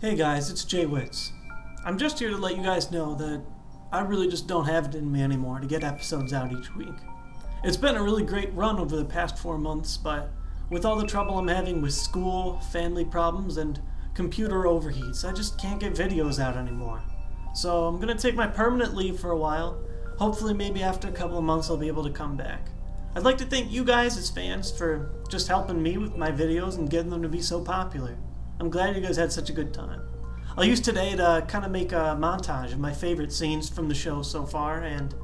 Hey guys, it's JWittz. I'm just here to let you guys know that I really just don't have it in me anymore to get episodes out each week. It's been a really great run over the past 4 months, but with all the trouble I'm having with school, family problems, and computer overheats, I just can't get videos out anymore. So I'm gonna take my permanent leave for a while. Hopefully maybe after a couple of months I'll be able to come back. I'd like to thank you guys as fans for just helping me with my videos and getting them to be so popular. I'm glad you guys had such a good time. I'll use today to kind of make a montage of my favorite scenes from the show so far, and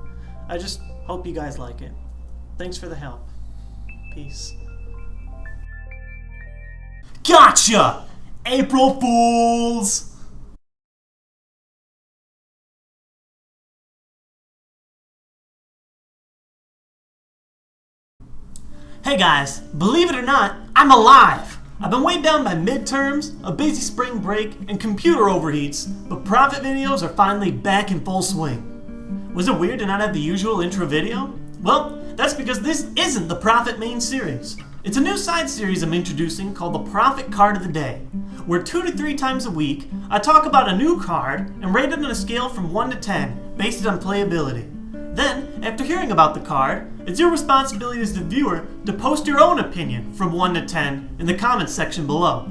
I just hope you guys like it. Thanks for the help. Peace. Gotcha! April Fools! Hey guys, believe it or not, I'm alive! I've been weighed down by midterms, a busy spring break, and computer overheats, but profit videos are finally back in full swing. Was it weird to not have the usual intro video? Well, that's because this isn't the Profit main series. It's a new side series I'm introducing called the Profit Card of the Day, where 2 to 3 times a week, I talk about a new card and rate it on a scale from 1 to 10, based on playability. Then, after hearing about the card, it's your responsibility as the viewer to post your own opinion from 1 to 10 in the comments section below.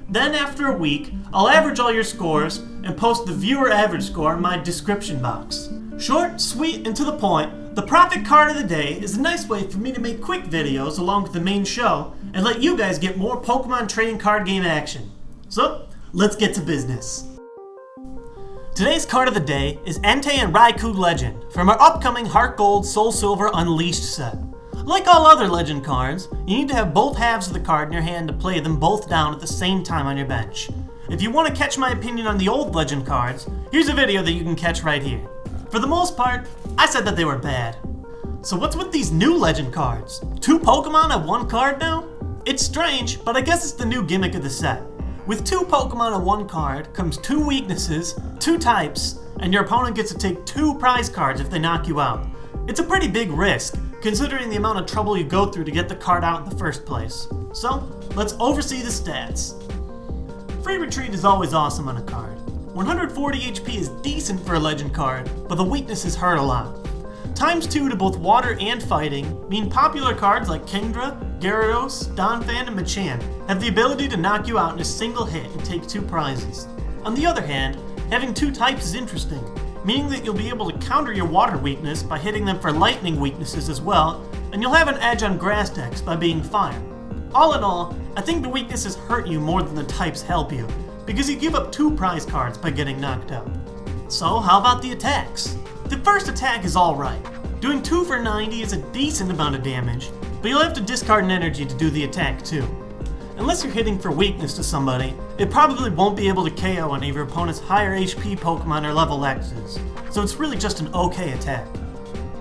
Then, after a week, I'll average all your scores and post the viewer average score in my description box. Short, sweet, and to the point, the Profit Card of the Day is a nice way for me to make quick videos along with the main show and let you guys get more Pokemon trading card game action. So, let's get to business. Today's card of the day is Entei Raikou Legend from our upcoming Heart Gold Soul Silver Unleashed set. Like all other Legend cards, you need to have both halves of the card in your hand to play them both down at the same time on your bench. If you want to catch my opinion on the old Legend cards, here's a video that you can catch right here. For the most part, I said that they were bad. So what's with these new Legend cards? 2 Pokemon on 1 card now? It's strange, but I guess it's the new gimmick of the set. With 2 Pokemon on 1 card comes 2 weaknesses, 2 types, and your opponent gets to take 2 prize cards if they knock you out. It's a pretty big risk, considering the amount of trouble you go through to get the card out in the first place. So, let's oversee the stats. Free Retreat is always awesome on a card. 140 HP is decent for a Legend card, but the weaknesses hurt a lot. Times 2 to both water and fighting mean popular cards like Kingdra, Gyarados, Donphan, and Machamp have the ability to knock you out in a single hit and take 2 prizes. On the other hand, having 2 types is interesting, meaning that you'll be able to counter your water weakness by hitting them for lightning weaknesses as well, and you'll have an edge on grass decks by being fire. All in all, I think the weaknesses hurt you more than the types help you, because you give up 2 prize cards by getting knocked out. So how about the attacks? The first attack is alright. Doing 2 for 90 is a decent amount of damage, but you'll have to discard an energy to do the attack too. Unless you're hitting for weakness to somebody, it probably won't be able to KO any of your opponent's higher HP Pokemon or level X's, so it's really just an okay attack.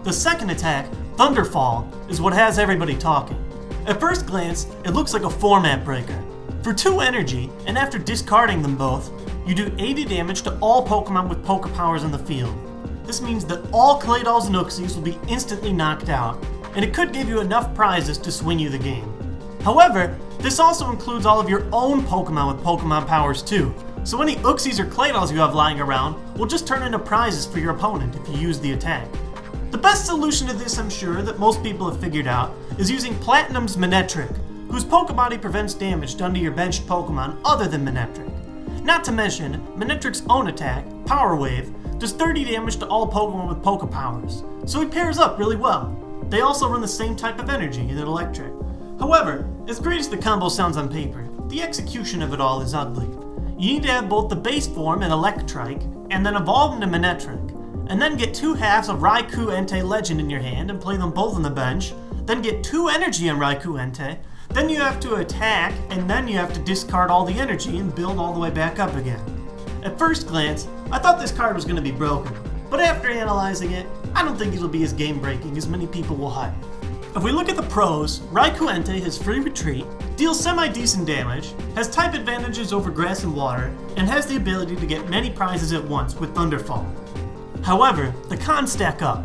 The second attack, Thunderfall, is what has everybody talking. At first glance, it looks like a format breaker. For 2 energy, and after discarding them both, you do 80 damage to all Pokemon with Pokepowers in the field. This means that all Claydolls and Uxies will be instantly knocked out, and it could give you enough prizes to swing you the game. However, this also includes all of your own Pokemon with Pokemon powers too, so any Uxies or Claydolls you have lying around will just turn into prizes for your opponent if you use the attack. The best solution to this, I'm sure, that most people have figured out, is using Platinum's Manectric, whose Pokebody prevents damage done to your benched Pokemon other than Manectric. Not to mention, Manectric's own attack, Power Wave, does 30 damage to all Pokemon with Pokepowers, so he pairs up really well. They also run the same type of energy in Electric. However, as great as the combo sounds on paper, the execution of it all is ugly. You need to have both the base form and Electrike, and then evolve into Manectric, and then get 2 halves of Raikou Entei Legend in your hand and play them both on the bench, then get 2 energy on Raikou Entei, then you have to attack, and then you have to discard all the energy and build all the way back up again. At first glance, I thought this card was going to be broken, but after analyzing it, I don't think it'll be as game-breaking as many people will hype. If we look at the pros, Raikou Entei has Free Retreat, deals semi-decent damage, has type advantages over grass and water, and has the ability to get many prizes at once with Thunderfall. However, the cons stack up.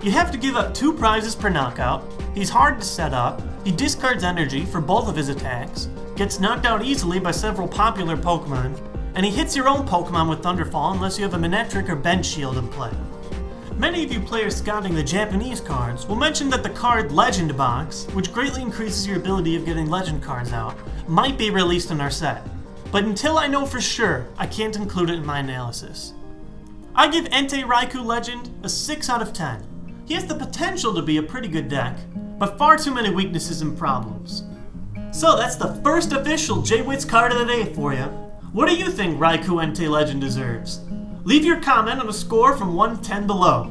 You have to give up 2 prizes per knockout, he's hard to set up, he discards energy for both of his attacks, gets knocked out easily by several popular Pokemon, and he hits your own Pokemon with Thunderfall unless you have a Manectric or Bench Shield in play. Many of you players scouting the Japanese cards will mention that the card Legend Box, which greatly increases your ability of getting Legend cards out, might be released in our set. But until I know for sure, I can't include it in my analysis. I give Entei Raikou Legend a 6 out of 10. He has the potential to be a pretty good deck, but far too many weaknesses and problems. So that's the first official JWittz card of the day for you. What do you think Raikou Entei Legend deserves? Leave your comment on a score from 1 to 10 below.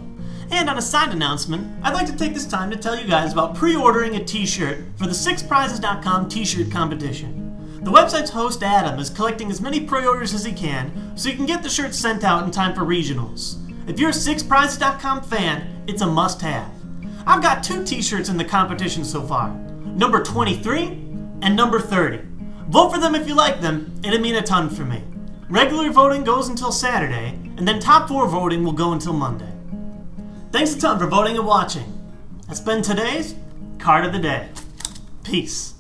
And on a side announcement, I'd like to take this time to tell you guys about pre-ordering a t-shirt for the Sixprizes.com t-shirt competition. The website's host Adam is collecting as many pre-orders as he can so you can get the shirts sent out in time for regionals. If you're a Sixprizes.com fan, it's a must-have. I've got 2 t-shirts in the competition so far, number 23 and number 30. Vote for them if you like them, it'd mean a ton for me. Regular voting goes until Saturday, and then top 4 voting will go until Monday. Thanks a ton for voting and watching. That's been today's Card of the Day. Peace.